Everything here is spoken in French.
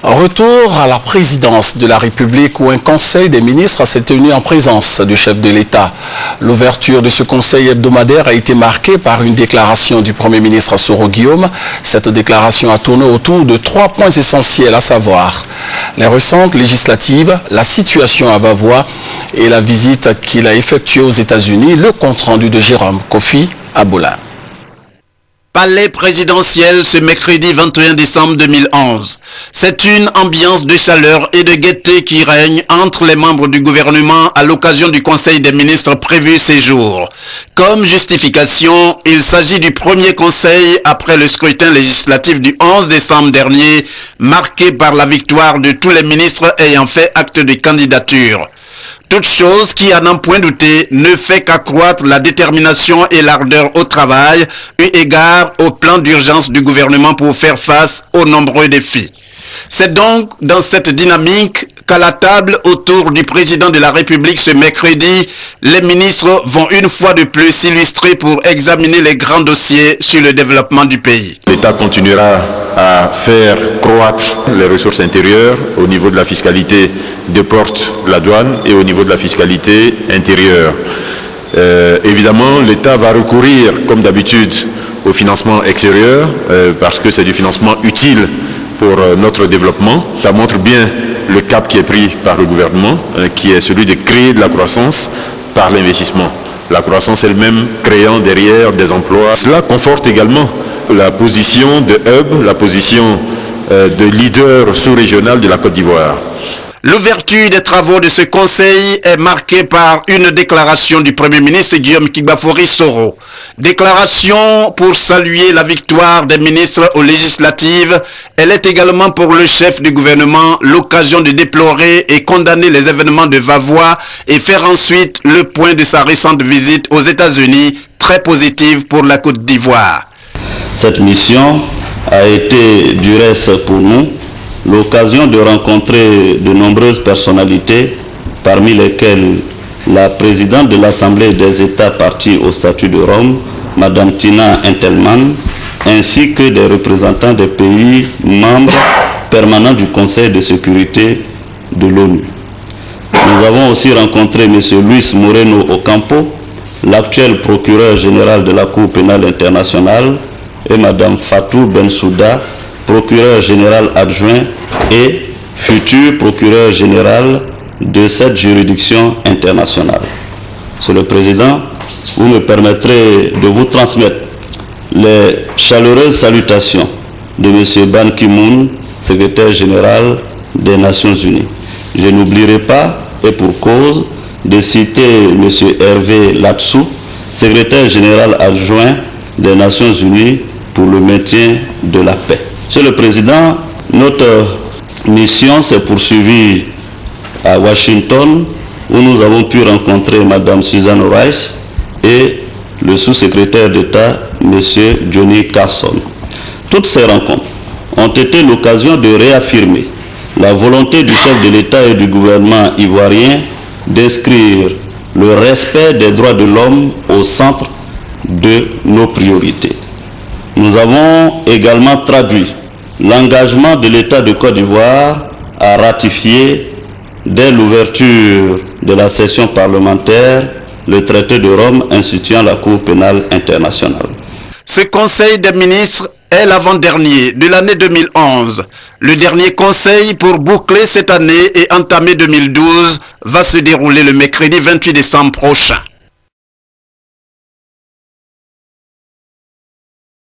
Retour à la présidence de la République où un conseil des ministres s'est tenu en présence du chef de l'État. L'ouverture de ce conseil hebdomadaire a été marquée par une déclaration du Premier ministre Soro Guillaume. Cette déclaration a tourné autour de 3 points essentiels, à savoir les récentes législatives, la situation à Vavois et la visite qu'il a effectuée aux États-Unis, le compte-rendu de Jérôme Kofi Aboula. Palais présidentiel ce mercredi 21 décembre 2011. C'est une ambiance de chaleur et de gaieté qui règne entre les membres du gouvernement à l'occasion du Conseil des ministres prévu ces jours. Comme justification, il s'agit du premier conseil après le scrutin législatif du 11 décembre dernier, marqué par la victoire de tous les ministres ayant fait acte de candidature. Toute chose qui, à n'en point douter, ne fait qu'accroître la détermination et l'ardeur au travail, eu égard au plan d'urgence du gouvernement pour faire face aux nombreux défis. C'est donc dans cette dynamique qu'à la table autour du président de la République ce mercredi, les ministres vont une fois de plus s'illustrer pour examiner les grands dossiers sur le développement du pays. L'État continuera à faire croître les ressources intérieures au niveau de la fiscalité de porte de la douane et au niveau de la fiscalité intérieure. Évidemment, l'État va recourir, comme d'habitude, au financement extérieur parce que c'est du financement utile pour notre développement. Ça montre bien le cap qui est pris par le gouvernement, qui est celui de créer de la croissance par l'investissement. La croissance elle-même créant derrière des emplois. Cela conforte également la position de hub, la position de leader sous-régional de la Côte d'Ivoire. L'ouverture des travaux de ce conseil est marquée par une déclaration du Premier ministre Guillaume Kigbafori Soro. Déclaration pour saluer la victoire des ministres aux législatives. Elle est également pour le chef du gouvernement l'occasion de déplorer et condamner les événements de Vavois et faire ensuite le point de sa récente visite aux États-Unis, très positive pour la Côte d'Ivoire. Cette mission a été du reste pour nous l'occasion de rencontrer de nombreuses personnalités, parmi lesquelles la présidente de l'Assemblée des États partis au statut de Rome, Mme Tina Entelman, ainsi que des représentants des pays membres permanents du Conseil de sécurité de l'ONU. Nous avons aussi rencontré M. Luis Moreno Ocampo, l'actuel procureur général de la Cour pénale internationale, et Mme Fatou Bensouda, procureur général adjoint et futur procureur général de cette juridiction internationale. Monsieur le Président, vous me permettrez de vous transmettre les chaleureuses salutations de M. Ban Ki-moon, secrétaire général des Nations Unies. Je n'oublierai pas, et pour cause, de citer M. Hervé Latsou, secrétaire général adjoint des Nations Unies pour le maintien de la paix. Monsieur le Président, notre mission s'est poursuivie à Washington où nous avons pu rencontrer Mme Susan Rice et le sous-secrétaire d'État, M. Johnny Carson. Toutes ces rencontres ont été l'occasion de réaffirmer la volonté du chef de l'État et du gouvernement ivoirien d'inscrire le respect des droits de l'homme au centre de nos priorités. Nous avons également traduit l'engagement de l'État de Côte d'Ivoire à ratifier dès l'ouverture de la session parlementaire le traité de Rome instituant la Cour pénale internationale. Ce Conseil des ministres est l'avant-dernier de l'année 2011. Le dernier conseil pour boucler cette année et entamer 2012 va se dérouler le mercredi 28 décembre prochain.